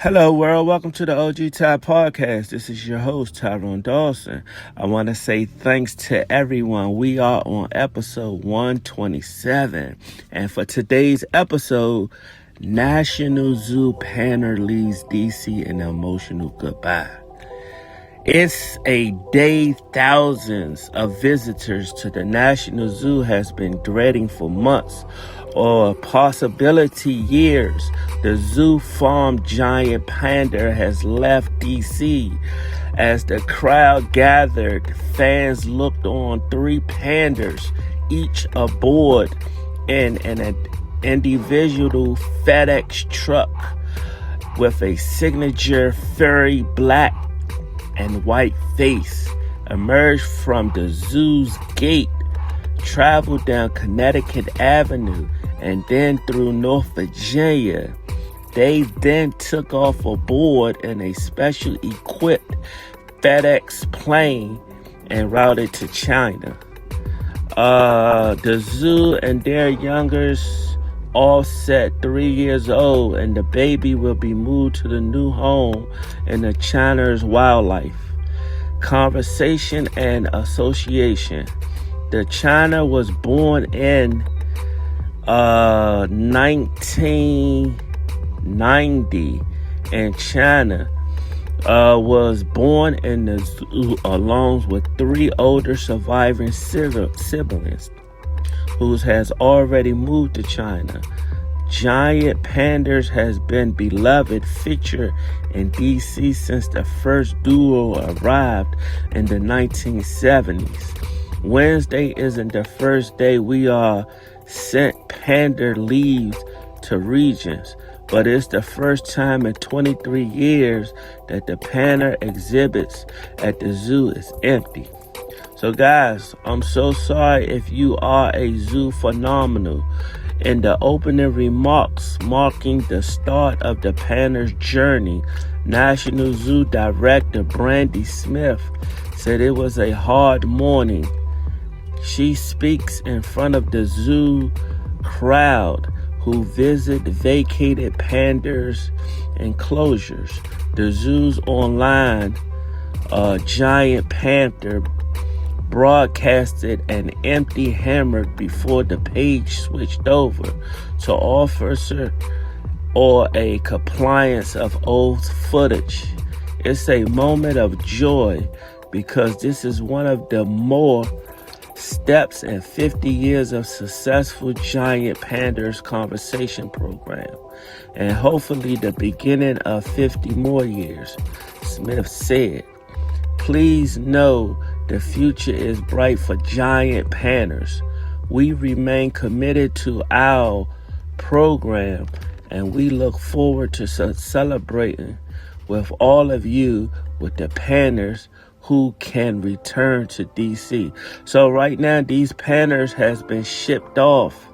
Hello, world. Welcome to the OG Ty Podcast. This is your host, Tyrone Dawson. I want to say thanks to everyone. We are on episode 127. And for today's episode, National Zoo Panner leaves DC in an emotional goodbye. It's a day thousands of visitors to the National Zoo has been dreading for months or possibility years. The zoo farm giant panda has left DC. As the crowd gathered, fans looked on three pandas, each aboard in an individual FedEx truck with a signature furry black and white face, emerged from the zoo's gate, traveled down Connecticut Avenue, and then through North Virginia. They then took off aboard in a special equipped FedEx plane and routed to China. The zoo and their youngers all set 3 years old, and the baby will be moved to the new home in the China's wildlife. Conversation and association. The China was born in 1990, and China was born in the zoo along with three older surviving siblings, who has already moved to China. Giant pandas has been beloved feature in DC since the first duo arrived in the 1970s. Wednesday isn't the first day we are sent panda leaves to regions, but it's the first time in 23 years that the panda exhibits at the zoo is empty. So guys, I'm so sorry if you are a zoo phenomenal. In the opening remarks marking the start of the panda's journey, National Zoo Director Brandy Smith said it was a hard morning. She speaks in front of the zoo crowd who visit vacated pandas enclosures. The zoo's online giant panther broadcasted an empty hammer before the page switched over to officer or a compliance of old footage. It's a moment of joy because this is one of the more steps in 50 years of successful giant pandas conversation program, and hopefully the beginning of 50 more years, Smith said. Please know the future is bright for giant pandas. We remain committed to our program, and we look forward to celebrating with all of you with the pandas who can return to DC. So right now, these pandas has been shipped off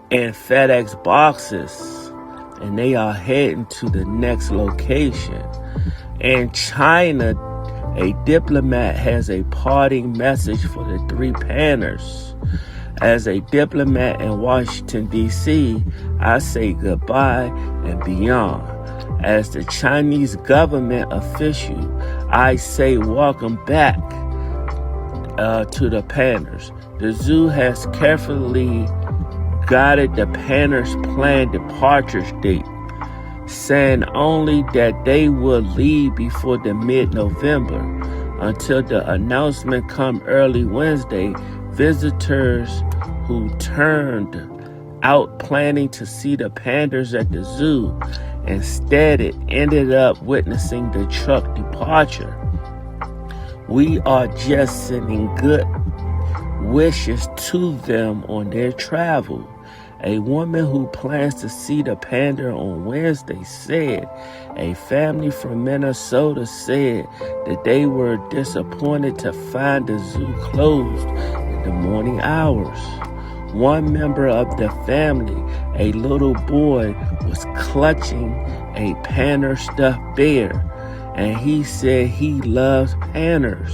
in FedEx boxes, and they are heading to the next location. In China, a diplomat has a parting message for the three pandas. As a diplomat in Washington, D.C., I say goodbye and beyond. As the Chinese government official, I say welcome back to the pandas. The zoo has carefully guided the pandas' planned departure date, saying only that they will leave before the mid-November. Until the announcement come early Wednesday, visitors who turned out planning to see the pandas at the zoo instead it ended up witnessing the truck departure. We are just sending good wishes to them on their travel. A woman who plans to see the panda on Wednesday said a family from Minnesota said that they were disappointed to find the zoo closed in the morning hours. One member of the family, a little boy, was clutching a panda stuffed bear, and he said he loves pandas.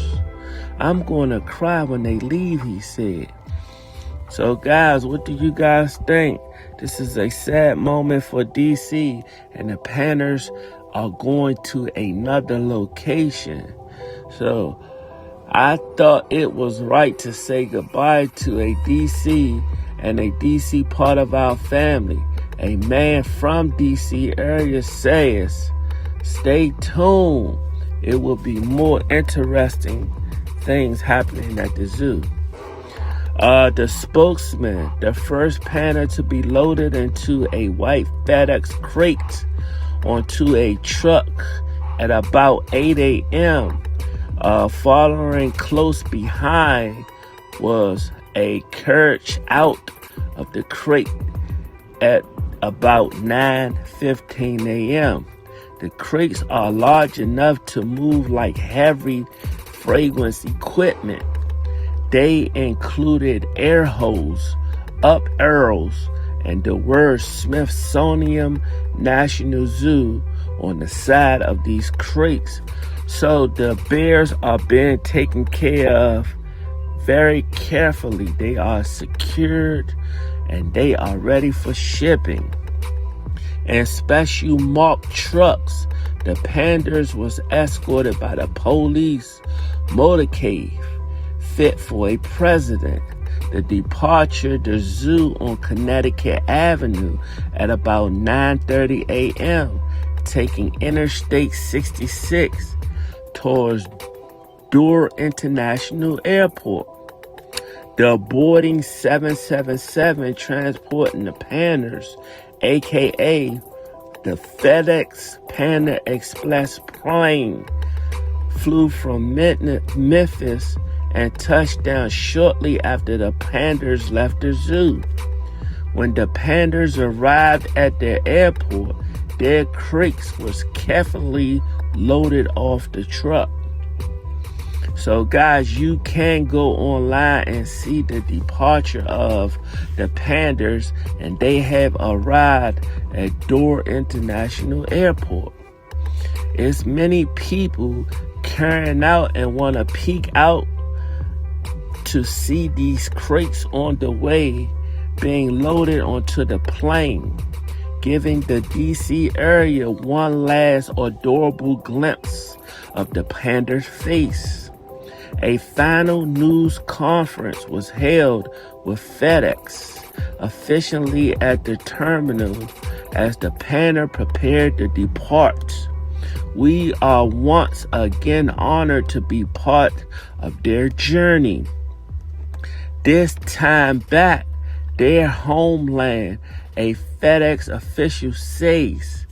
I'm going to cry when they leave, he said. So guys, what do you guys think? This is a sad moment for DC, and the pandas are going to another location. So I thought it was right to say goodbye to a DC and a DC part of our family. A man from DC area says, stay tuned. It will be more interesting things happening at the zoo. The spokesman, the first panda to be loaded into a white FedEx crate onto a truck at about 8 a.m. Following close behind was a carriage out of the crate at about 9:15 a.m. The crates are large enough to move like heavy fragrance equipment. They included air hose, up arrows, and the word Smithsonian National Zoo on the side of these crates. So the bears are being taken care of very carefully. They are secured and they are ready for shipping. In special marked trucks, the pandas was escorted by the police motorcade fit for a president. The departure the zoo on Connecticut Avenue at about 9:30 a.m., taking Interstate 66 towards Dover International Airport. The boarding 777 transporting the pandas, aka the FedEx Panda Express plane, flew from Memphis and touched down shortly after the pandas left the zoo. When the pandas arrived at the airport, their crates was carefully loaded off the truck. So guys, you can go online and see the departure of the pandas, and they have arrived at Dover International Airport. It's many people carrying out and want to peek out to see these crates on the way being loaded onto the plane, giving the DC area one last adorable glimpse of the panda's face. A final news conference was held with FedEx officially at the terminal as the panda prepared to depart. We are once again honored to be part of their journey. This time back, their homeland, a FedEx official says.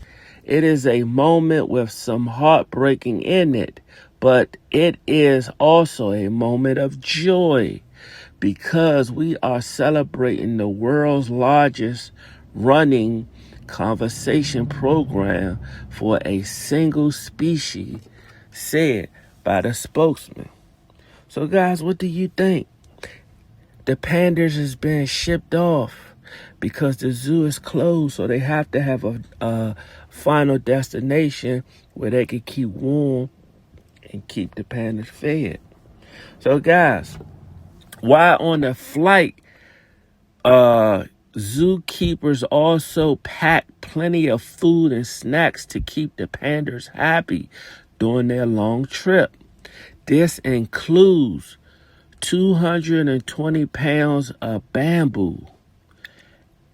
It is a moment with some heartbreaking in it, but it is also a moment of joy because we are celebrating the world's largest running conservation program for a single species, said by the spokesman. So guys, what do you think? The pandas is being shipped off because the zoo is closed, so they have to have a final destination where they can keep warm and keep the pandas fed. So guys, while on the flight, zookeepers also packed plenty of food and snacks to keep the pandas happy during their long trip. This includes 220 pounds of bamboo,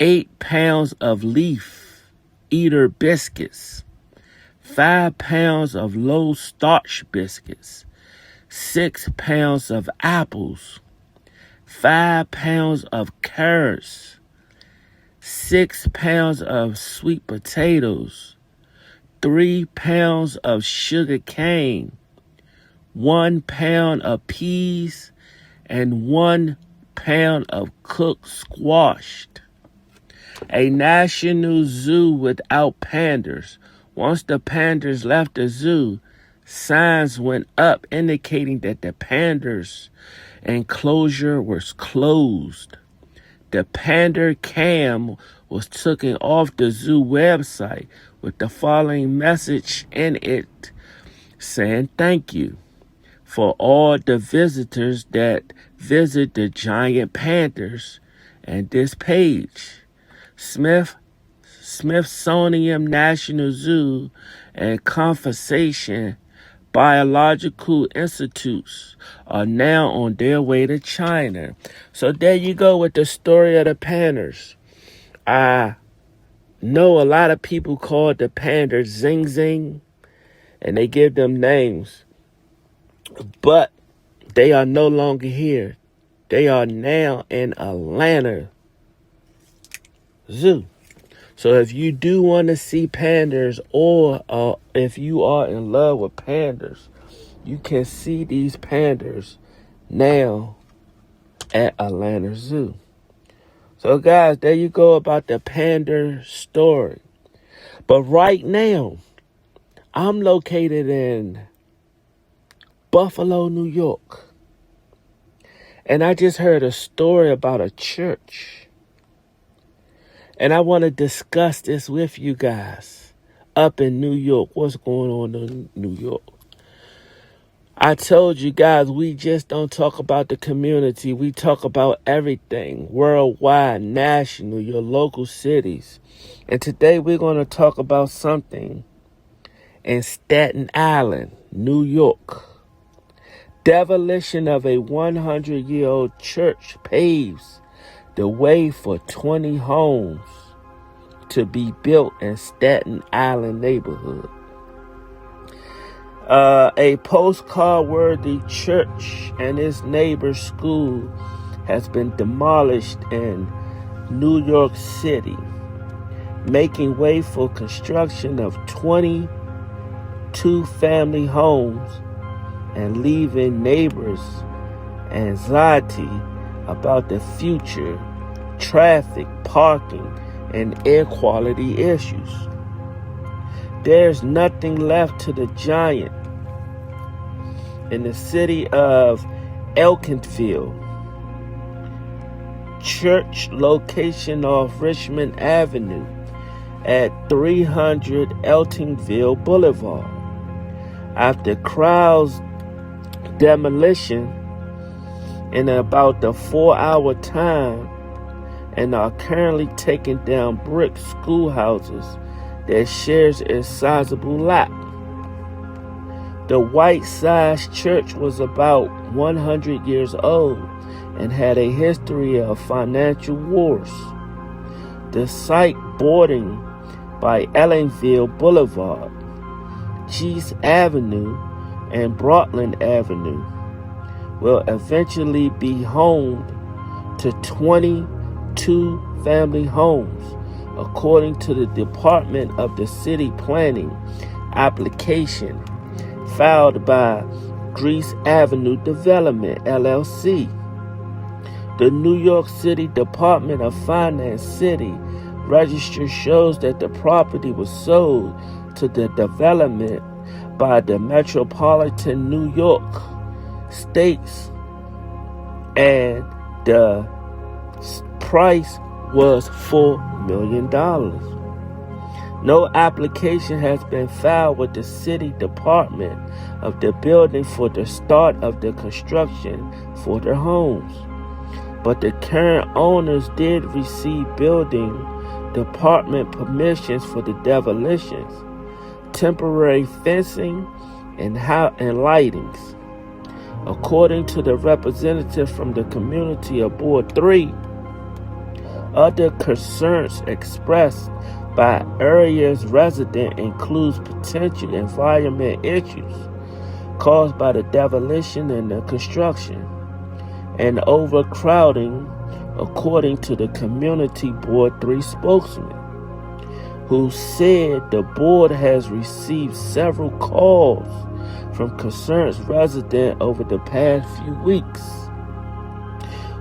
8 pounds of leaf eater biscuits, 5 pounds of low starch biscuits, 6 pounds of apples, 5 pounds of carrots, 6 pounds of sweet potatoes, 3 pounds of sugar cane, 1 pound of peas, and 1 pound of cooked squash. A national zoo without pandas. Once the pandas left the zoo, signs went up indicating that the pandas enclosure was closed. The panda cam was taken off the zoo website with the following message in it saying thank you for all the visitors that visit the giant pandas and this page. Smithsonian National Zoo, and Conservation Biological Institutes are now on their way to China. So there you go with the story of the pandas. I know a lot of people call the pandas Zing Zing, and they give them names. But they are no longer here. They are now in Atlanta Zoo. So if you do want to see pandas, or if you are in love with pandas, you can see these pandas now at Atlanta Zoo. So guys, there you go about the panda story. But right now, I'm located in Buffalo, New York. And I just heard a story about a church. And I want to discuss this with you guys up in New York. What's going on in New York? I told you guys, we just don't talk about the community. We talk about everything, worldwide, national, your local cities. And today we're going to talk about something in Staten Island, New York. Demolition of a 100-year-old church paves the way for 20 homes to be built in Staten Island neighborhood. A postcard-worthy church and its neighbor school has been demolished in New York City, making way for construction of 22 family homes and leaving neighbors anxiety about the future, traffic, parking, and air quality issues. There's nothing left to the giant in the city of Elkinville. Church location off Richmond Avenue at 300 Elkinville Boulevard. After crowds demolition in about the 4-hour time, and are currently taking down brick schoolhouses that shares a sizable lot. The White-sized church was about 100 years old and had a history of financial woes. The site bordering by Ellenville Boulevard, Cheese Avenue, and Broadland Avenue will eventually be home to 22 family homes, according to the Department of the City Planning application filed by Greece Avenue Development, LLC. The New York City Department of Finance City Register shows that the property was sold to the development by the Metropolitan New York States, and the price was $4 million. No application has been filed with the city department of the building for the start of the construction for their homes. But the current owners did receive building department permissions for the demolitions, temporary fencing, and lightings. According to the representative from the community of Board 3, other concerns expressed by area's residents includes potential environmental issues caused by the demolition and the construction, and overcrowding, according to the Community Board 3 spokesman, who said the board has received several calls from concerned residents over the past few weeks.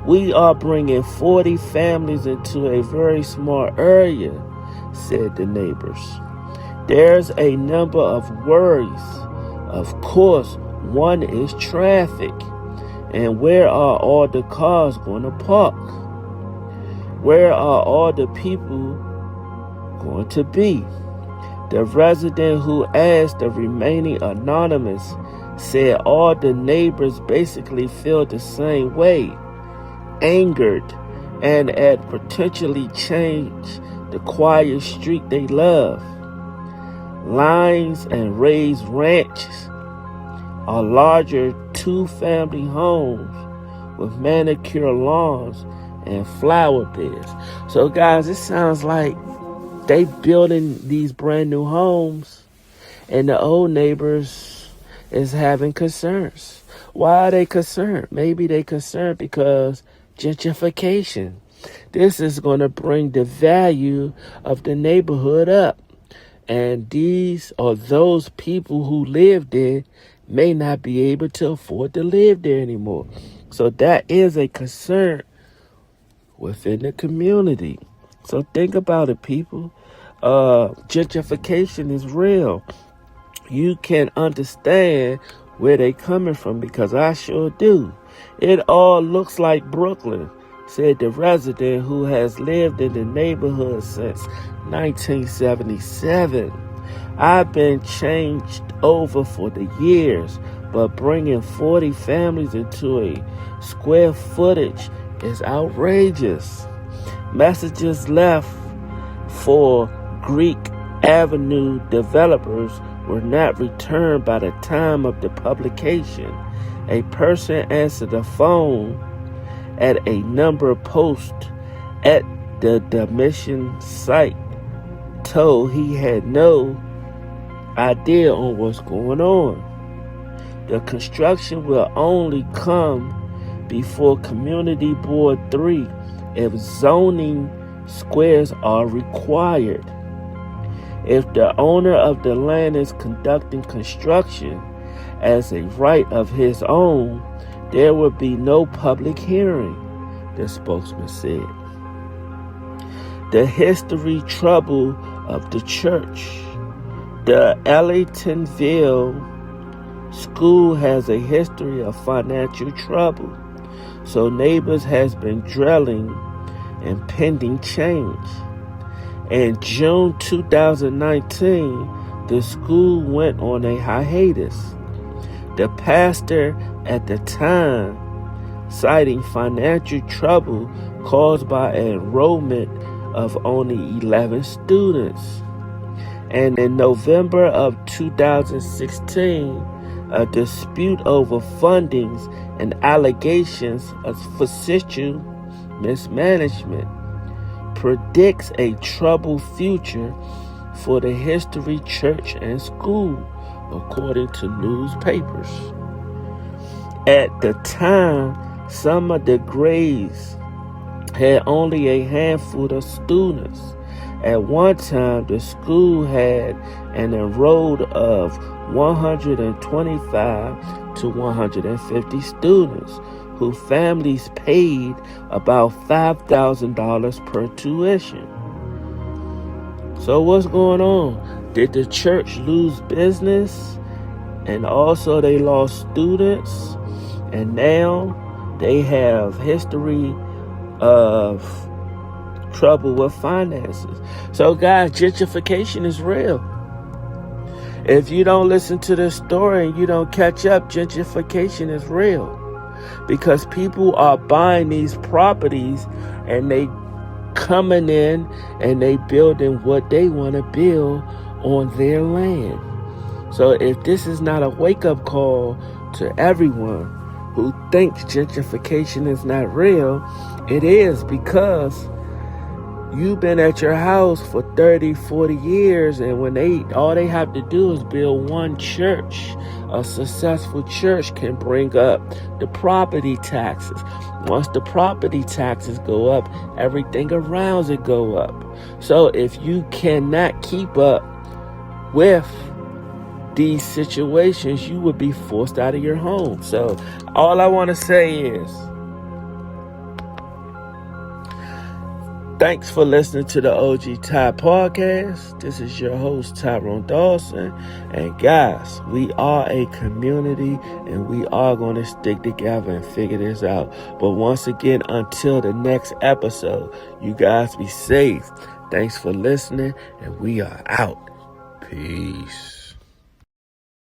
We are bringing 40 families into a very small area, said the neighbors. There's a number of worries. Of course, one is traffic. And where are all the cars going to park? Where are all the people going to be? The resident who asked the remaining anonymous said all the neighbors basically feel the same way, angered and at potentially change the quiet street they love. Lines and raised ranches are larger two-family homes with manicure lawns and flower beds. So guys, it sounds like they building these brand new homes and the old neighbors is having concerns. Why are they concerned? Maybe they concerned because gentrification. This is going to bring the value of the neighborhood up. And these or those people who live there may not be able to afford to live there anymore. So that is a concern within the community. So think about it, people. Gentrification is real. You can understand where they coming from because I sure do. It all looks like Brooklyn, said the resident who has lived in the neighborhood since 1977. I've been changed over for the years, but bringing 40 families into a square footage is outrageous. Messages left for Greek Avenue developers were not returned by the time of the publication. A person answered the phone at a number post at the demolition site told he had no idea on what's going on. The construction will only come before Community Board 3 if zoning squares are required. If the owner of the land is conducting construction as a right of his own, there will be no public hearing, the spokesman said. The history trouble of the church. The Ellingtonville school has a history of financial trouble, so neighbors has been drilling impending change. In June 2019, the school went on a hiatus. The pastor at the time, citing financial trouble caused by an enrollment of only 11 students. And in November of 2016, a dispute over fundings and allegations of facetious mismanagement predicts a troubled future for the History Church and School, according to newspapers. At the time, some of the grades had only a handful of students. At one time, the school had an enrolled of 125 to 150 students, whose families paid about $5,000 per tuition. So what's going on? Did the church lose business? And also they lost students? And now they have history of trouble with finances. So guys, gentrification is real. If you don't listen to this story and you don't catch up, gentrification is real. Because people are buying these properties and they coming in and they building what they want to build on their land. So if this is not a wake-up call to everyone who thinks gentrification is not real, it is, because you've been at your house for 30, 40 years, and when all they have to do is build one church. A successful church can bring up the property taxes. Once the property taxes go up, everything around it go up. So if you cannot keep up with these situations, you would be forced out of your home. So all I want to say is, thanks for listening to the OG Ty Podcast. This is your host, Tyrone Dawson. And guys, we are a community and we are going to stick together and figure this out. But once again, until the next episode, you guys be safe. Thanks for listening and we are out. Peace.